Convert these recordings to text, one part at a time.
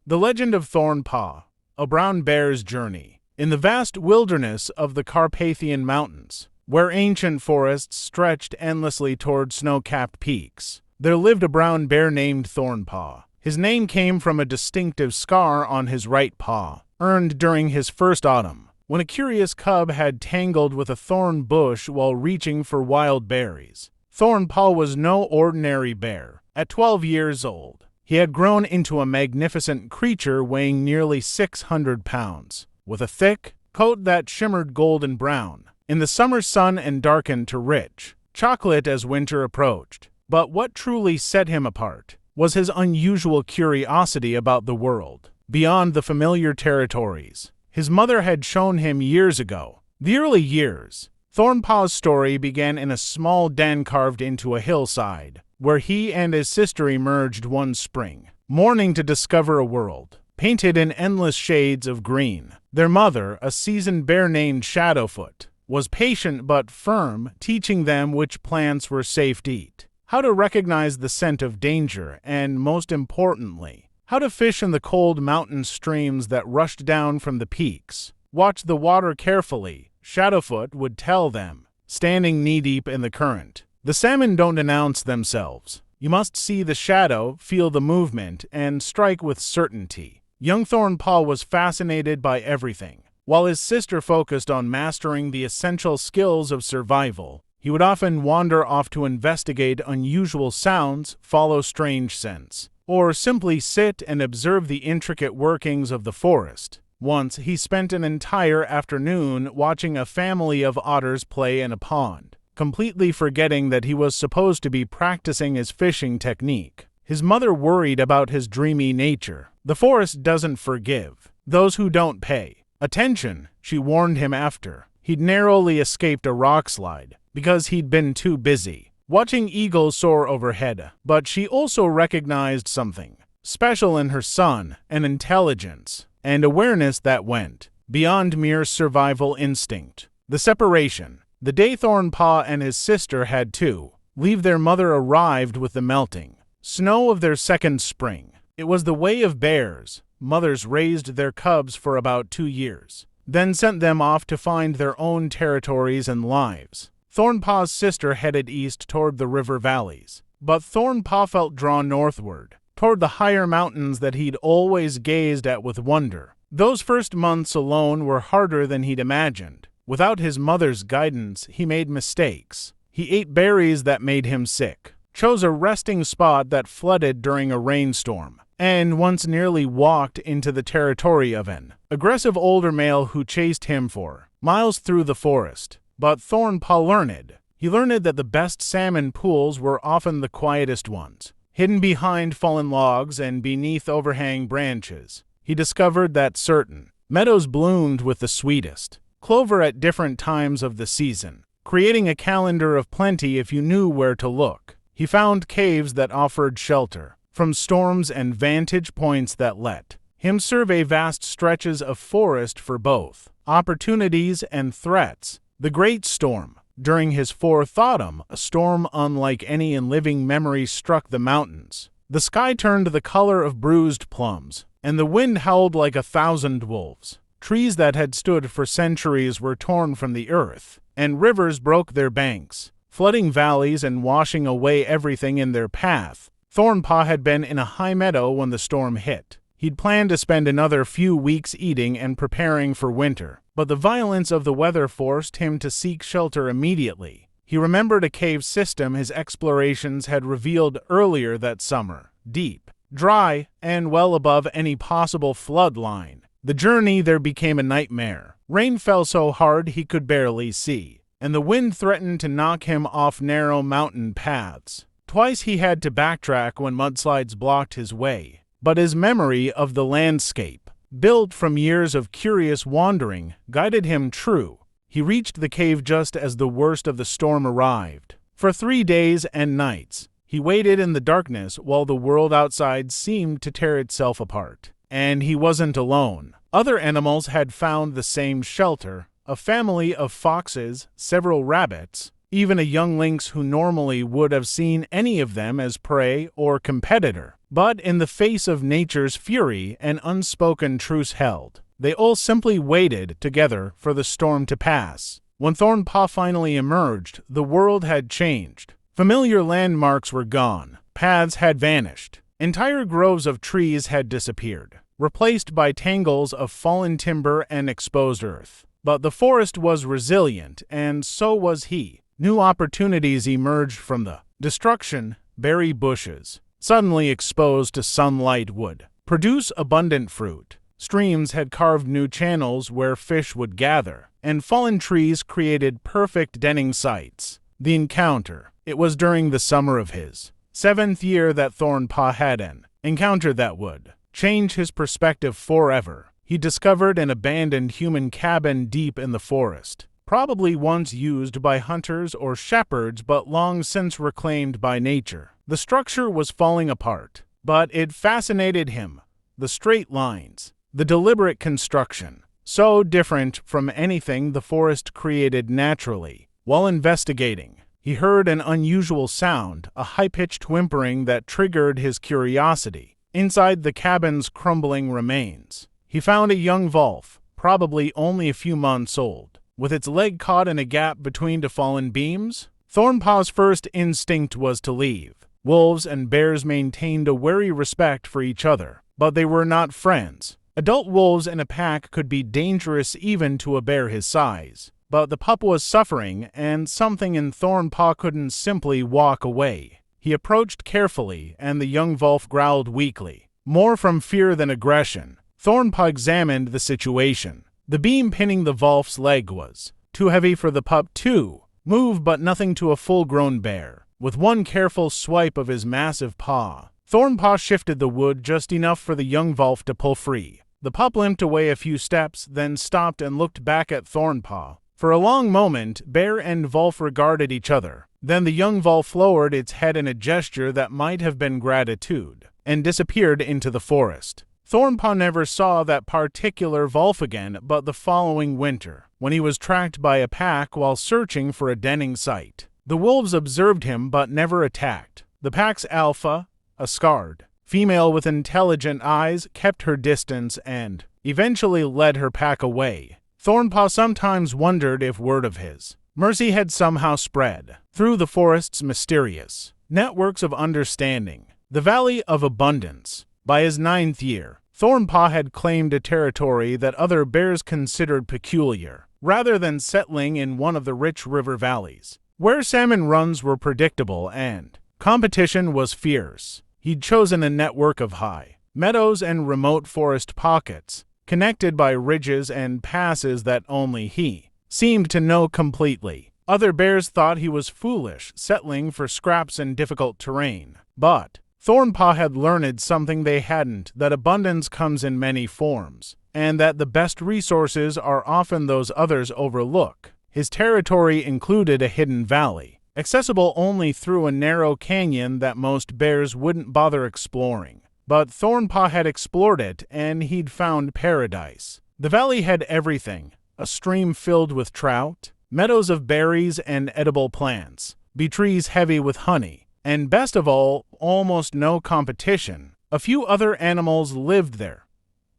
The Legend of Thorn Paw, a brown bear's journey. In the vast wilderness of the Carpathian Mountains, where ancient forests stretched endlessly toward snow-capped peaks, there lived a brown bear named Thornpaw. His name came from a distinctive scar on his right paw, earned during his first autumn, when a curious cub had tangled with a thorn bush while reaching for wild berries. Thornpaw was no ordinary bear. At 12 years old, he had grown into a magnificent creature weighing nearly 600 pounds, with a thick coat that shimmered golden brown in the summer sun and darkened to rich chocolate as winter approached. But what truly set him apart was his unusual curiosity about the world, beyond the familiar territories his mother had shown him years ago. The early years. Thornpaw's story began in a small den carved into a hillside, where he and his sister emerged one spring morning to discover a world painted in endless shades of green. Their mother, a seasoned bear named Shadowfoot, was patient but firm, teaching them which plants were safe to eat, how to recognize the scent of danger, and, most importantly, how to fish in the cold mountain streams that rushed down from the peaks. Watch the water carefully, Shadowfoot would tell them, standing knee-deep in the current. The salmon don't announce themselves. You must see the shadow, feel the movement, and strike with certainty. Young Thornpaw was fascinated by everything. While his sister focused on mastering the essential skills of survival, he would often wander off to investigate unusual sounds, follow strange scents, or simply sit and observe the intricate workings of the forest. Once, he spent an entire afternoon watching a family of otters play in a pond, completely forgetting that he was supposed to be practicing his fishing technique. His mother worried about his dreamy nature. The forest doesn't forgive those who don't pay attention, she warned him after he'd narrowly escaped a rock slide because he'd been too busy watching eagles soar overhead. But she also recognized something special in her son, an intelligence and awareness that went beyond mere survival instinct. The separation. The day Thornpaw and his sister had to leave their mother arrived with the melting snow of their second spring. It was the way of bears. Mothers raised their cubs for about 2 years, then sent them off to find their own territories and lives. Thornpaw's sister headed east toward the river valleys, but Thornpaw felt drawn northward, toward the higher mountains that he'd always gazed at with wonder. Those first months alone were harder than he'd imagined. Without his mother's guidance, he made mistakes. He ate berries that made him sick, chose a resting spot that flooded during a rainstorm, and once nearly walked into the territory of an aggressive older male who chased him for miles through the forest. But Thornpaw learned. He learned that the best salmon pools were often the quietest ones, hidden behind fallen logs and beneath overhanging branches. He discovered that certain meadows bloomed with the sweetest clover at different times of the season, creating a calendar of plenty if you knew where to look. He found caves that offered shelter from storms and vantage points that let him survey vast stretches of forest for both opportunities and threats. The Great Storm. During his fourth autumn, a storm unlike any in living memory struck the mountains. The sky turned the color of bruised plums, and the wind howled like 1,000 wolves. Trees that had stood for centuries were torn from the earth, and rivers broke their banks, flooding valleys and washing away everything in their path. Thornpaw had been in a high meadow when the storm hit. He'd planned to spend another few weeks eating and preparing for winter, but the violence of the weather forced him to seek shelter immediately. He remembered a cave system his explorations had revealed earlier that summer, deep, dry, and well above any possible flood line. The journey there became a nightmare. Rain fell so hard he could barely see, and the wind threatened to knock him off narrow mountain paths. Twice he had to backtrack when mudslides blocked his way. But his memory of the landscape, built from years of curious wandering, guided him true. He reached the cave just as the worst of the storm arrived. For 3 days and nights, he waited in the darkness while the world outside seemed to tear itself apart. And he wasn't alone. Other animals had found the same shelter, a family of foxes, several rabbits, even a young lynx who normally would have seen any of them as prey or competitor. But in the face of nature's fury, an unspoken truce held. They all simply waited together for the storm to pass. When Thornpaw finally emerged, the world had changed. Familiar landmarks were gone. Paths had vanished. Entire groves of trees had disappeared, replaced by tangles of fallen timber and exposed earth. But the forest was resilient, and so was he. New opportunities emerged from the destruction. Berry bushes, suddenly exposed to sunlight, would produce abundant fruit. Streams had carved new channels where fish would gather, and fallen trees created perfect denning sites. The encounter. It was during the summer of his 7th year that Thornpaw had an encounter that would change his perspective forever. He discovered an abandoned human cabin deep in the forest, probably once used by hunters or shepherds but long since reclaimed by nature. The structure was falling apart, but it fascinated him. The straight lines, the deliberate construction, so different from anything the forest created naturally. While investigating, he heard an unusual sound, a high-pitched whimpering that triggered his curiosity. Inside the cabin's crumbling remains, he found a young wolf, probably only a few months old, with its leg caught in a gap between two fallen beams. Thornpaw's first instinct was to leave. Wolves and bears maintained a wary respect for each other, but they were not friends. Adult wolves in a pack could be dangerous even to a bear his size. But the pup was suffering, and something in Thornpaw couldn't simply walk away. He approached carefully, and the young wolf growled weakly, more from fear than aggression. Thornpaw examined the situation. The beam pinning the wolf's leg was too heavy for the pup to move, but nothing to a full-grown bear. With one careful swipe of his massive paw, Thornpaw shifted the wood just enough for the young wolf to pull free. The pup limped away a few steps, then stopped and looked back at Thornpaw. For a long moment, bear and wolf regarded each other. Then the young wolf lowered its head in a gesture that might have been gratitude, and disappeared into the forest. Thornpaw never saw that particular wolf again, but the following winter, when he was tracked by a pack while searching for a denning site. The wolves observed him but never attacked. The pack's alpha, a scarred female with intelligent eyes, kept her distance and eventually led her pack away. Thornpaw sometimes wondered if word of his mercy had somehow spread through the forest's mysterious networks of understanding. The Valley of Abundance. By his 9th year, Thornpaw had claimed a territory that other bears considered peculiar, rather than settling in one of the rich river valleys, where salmon runs were predictable and competition was fierce. He'd chosen a network of high meadows and remote forest pockets, connected by ridges and passes that only he seemed to know completely. Other bears thought he was foolish, settling for scraps in difficult terrain. But Thornpaw had learned something they hadn't, that abundance comes in many forms, and that the best resources are often those others overlook. His territory included a hidden valley, accessible only through a narrow canyon that most bears wouldn't bother exploring. But Thornpaw had explored it, and he'd found paradise. The valley had everything: a stream filled with trout, meadows of berries and edible plants, trees heavy with honey, and best of all, almost no competition. A few other animals lived there: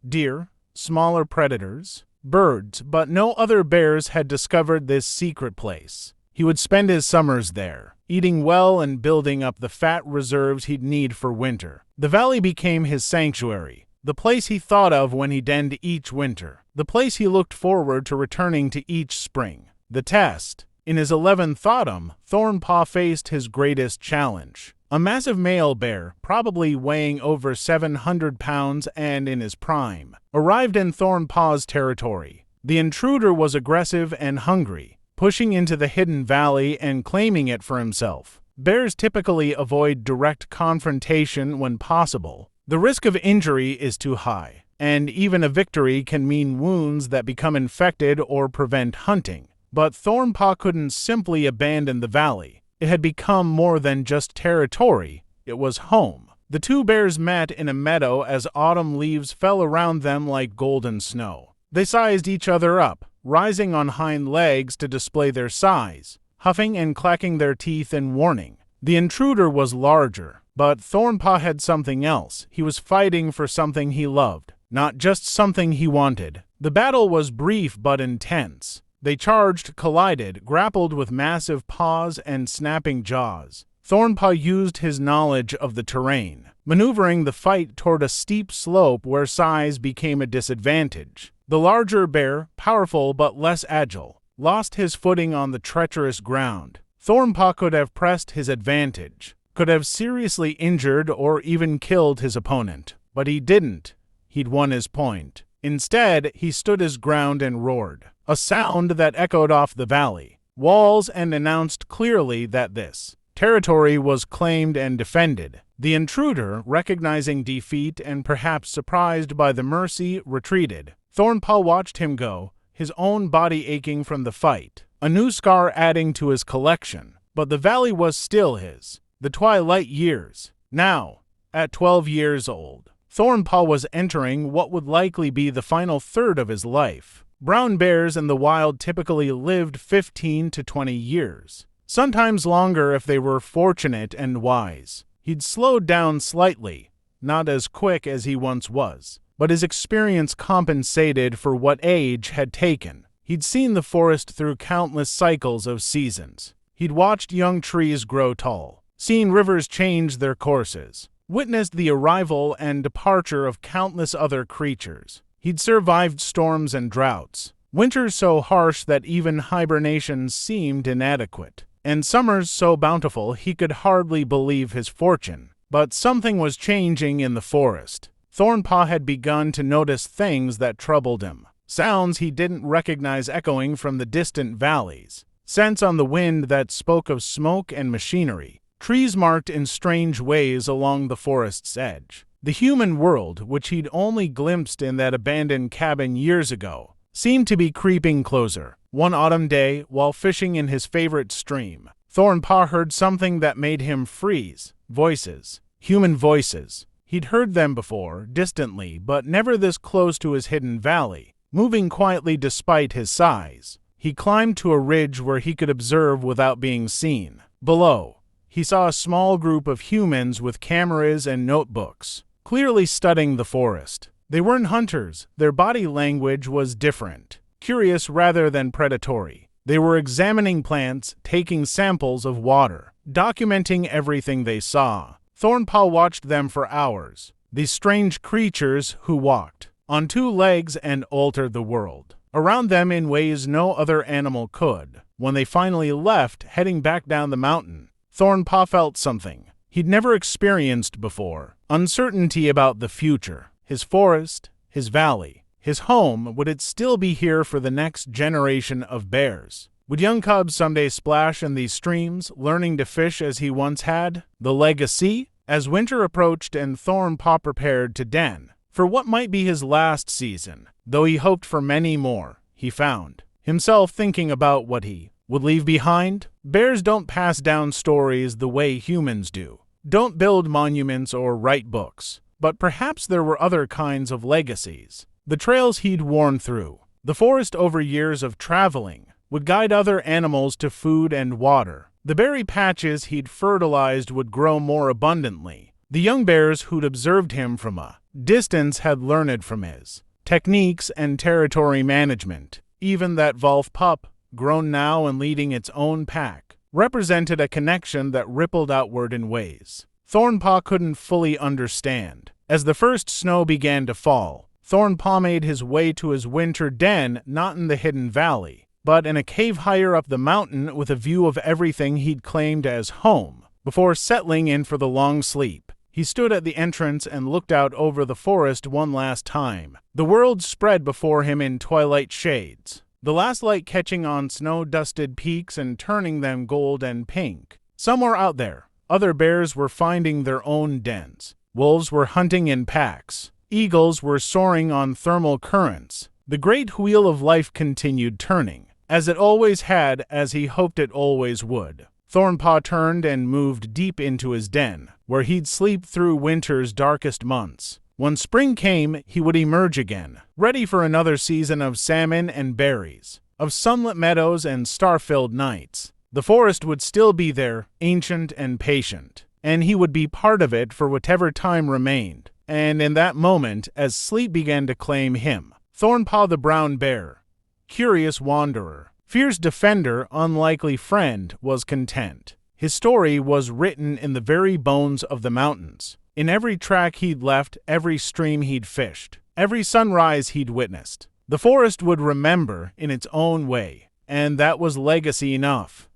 deer, smaller predators, birds, but no other bears had discovered this secret place. He would spend his summers there, eating well and building up the fat reserves he'd need for winter. The valley became his sanctuary, the place he thought of when he denned each winter, the place he looked forward to returning to each spring. The test. In his 11th autumn, Thornpaw faced his greatest challenge. A massive male bear, probably weighing over 700 pounds and in his prime, arrived in Thornpaw's territory. The intruder was aggressive and hungry, pushing into the hidden valley and claiming it for himself. Bears typically avoid direct confrontation when possible. The risk of injury is too high, and even a victory can mean wounds that become infected or prevent hunting. But Thornpaw couldn't simply abandon the valley. It had become more than just territory. It was home. The two bears met in a meadow as autumn leaves fell around them like golden snow. They sized each other up, rising on hind legs to display their size, huffing and clacking their teeth in warning. The intruder was larger, But Thornpaw had something else. He was fighting for something he loved, not just something he wanted. The battle was brief but intense. They charged, collided, grappled with massive paws and snapping jaws. Thornpaw used his knowledge of the terrain, maneuvering the fight toward a steep slope where size became a disadvantage. The larger bear, powerful but less agile, lost his footing on the treacherous ground. Thornpaw could have pressed his advantage, could have seriously injured or even killed his opponent, but he didn't. He'd won his point. Instead, he stood his ground and roared, a sound that echoed off the valley walls and announced clearly that this territory was claimed and defended. The intruder, recognizing defeat and perhaps surprised by the mercy, retreated. Thornpaw watched him go, his own body aching from the fight, a new scar adding to his collection. But the valley was still his. The twilight years. Now, at 12 years old, Thornpaw was entering what would likely be the final third of his life. Brown bears in the wild typically lived 15 to 20 years, sometimes longer if they were fortunate and wise. He'd slowed down slightly, not as quick as he once was, but his experience compensated for what age had taken. He'd seen the forest through countless cycles of seasons. He'd watched young trees grow tall, seen rivers change their courses, witnessed the arrival and departure of countless other creatures. He'd survived storms and droughts, winters so harsh that even hibernation seemed inadequate, and summers so bountiful he could hardly believe his fortune. But something was changing in the forest. Thornpaw had begun to notice things that troubled him. Sounds he didn't recognize echoing from the distant valleys. Scents on the wind that spoke of smoke and machinery. Trees marked in strange ways along the forest's edge. The human world, which he'd only glimpsed in that abandoned cabin years ago, seemed to be creeping closer. One autumn day, while fishing in his favorite stream, Thornpaw heard something that made him freeze. Voices. Human voices. He'd heard them before, distantly, but never this close to his hidden valley, moving quietly despite his size. He climbed to a ridge where he could observe without being seen. Below, he saw a small group of humans with cameras and notebooks, clearly studying the forest. They weren't hunters. Their body language was different, curious rather than predatory. They were examining plants, taking samples of water, documenting everything they saw. Thornpaw watched them for hours, these strange creatures who walked on two legs and altered the world around them in ways no other animal could. When they finally left, heading back down the mountain, Thornpaw felt something he'd never experienced before. Uncertainty about the future. His forest, his valley, his home, would it still be here for the next generation of bears? Would young cubs someday splash in these streams, learning to fish as he once had? The legacy? As winter approached and Thornpaw prepared to den for what might be his last season, though he hoped for many more, he found himself thinking about what he would leave behind. Bears don't pass down stories the way humans do, don't build monuments or write books, but perhaps there were other kinds of legacies. The trails he'd worn through the forest over years of traveling would guide other animals to food and water. The berry patches he'd fertilized would grow more abundantly. The young bears who'd observed him from a distance had learned from his techniques and territory management. Even that Wolf pup, grown now and leading its own pack, represented a connection that rippled outward in ways Thornpaw couldn't fully understand. As the first snow began to fall, Thornpaw made his way to his winter den, not in the hidden valley, but in a cave higher up the mountain with a view of everything he'd claimed as home. Before settling in for the long sleep, he stood at the entrance and looked out over the forest one last time. The world spread before him in twilight shades, the last light catching on snow-dusted peaks and turning them gold and pink. Somewhere out there, other bears were finding their own dens. Wolves were hunting in packs. Eagles were soaring on thermal currents. The great wheel of life continued turning, as it always had, as he hoped it always would. Thornpaw turned and moved deep into his den, where he'd sleep through winter's darkest months. When spring came, he would emerge again, ready for another season of salmon and berries, of sunlit meadows and star-filled nights. The forest would still be there, ancient and patient. and he would be part of it for whatever time remained. And in that moment, as sleep began to claim him, Thornpaw the brown bear, curious wanderer, fierce defender, unlikely friend, was content. His story was written in the very bones of the mountains, in every track he'd left, every stream he'd fished, every sunrise he'd witnessed. The forest would remember in its own way, and that was legacy enough.